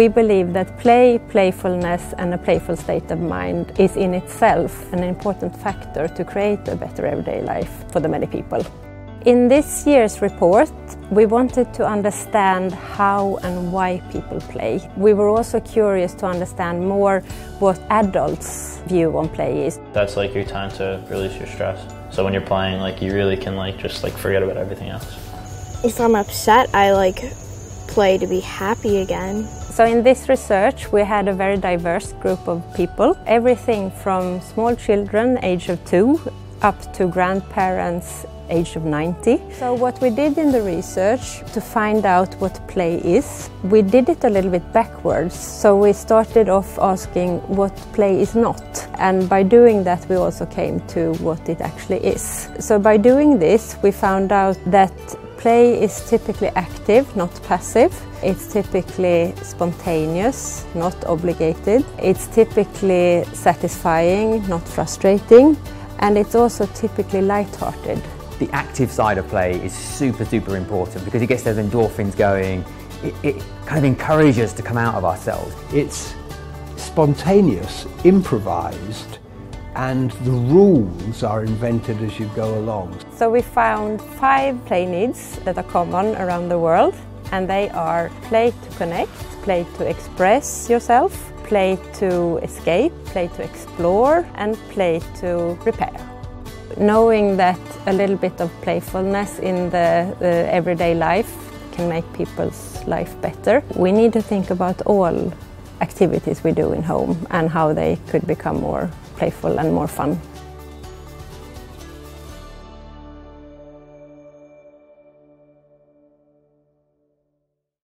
We believe that play, playfulness and a playful state of mind is in itself an important factor to create a better everyday life for the many people. In this year's report, we wanted to understand how and why people play. We were also curious to understand more what adults' view on play is. That's like your time to release your stress. So when you're playing, you really can just forget about everything else. If I'm upset, I play to be happy again. So in this research, we had a very diverse group of people. Everything from small children, age of 2, up to grandparents, age of 90. So what we did in the research to find out what play is, we did it a little bit backwards. So we started off asking what play is not. And by doing that, we also came to what it actually is. So by doing this, we found out that play is typically active, not passive. It's typically spontaneous, not obligated. It's typically satisfying, not frustrating. And it's also typically light-hearted. The active side of play is super important because it gets those endorphins going. It kind of encourages us to come out of ourselves. It's spontaneous, improvised, and the rules are invented as you go along. So we found 5 play needs that are common around the world, and they are play to connect, play to express yourself, play to escape, play to explore, and play to repair. Knowing that a little bit of playfulness in the everyday life can make people's life better, we need to think about all activities we do in home and how they could become more playful and more fun.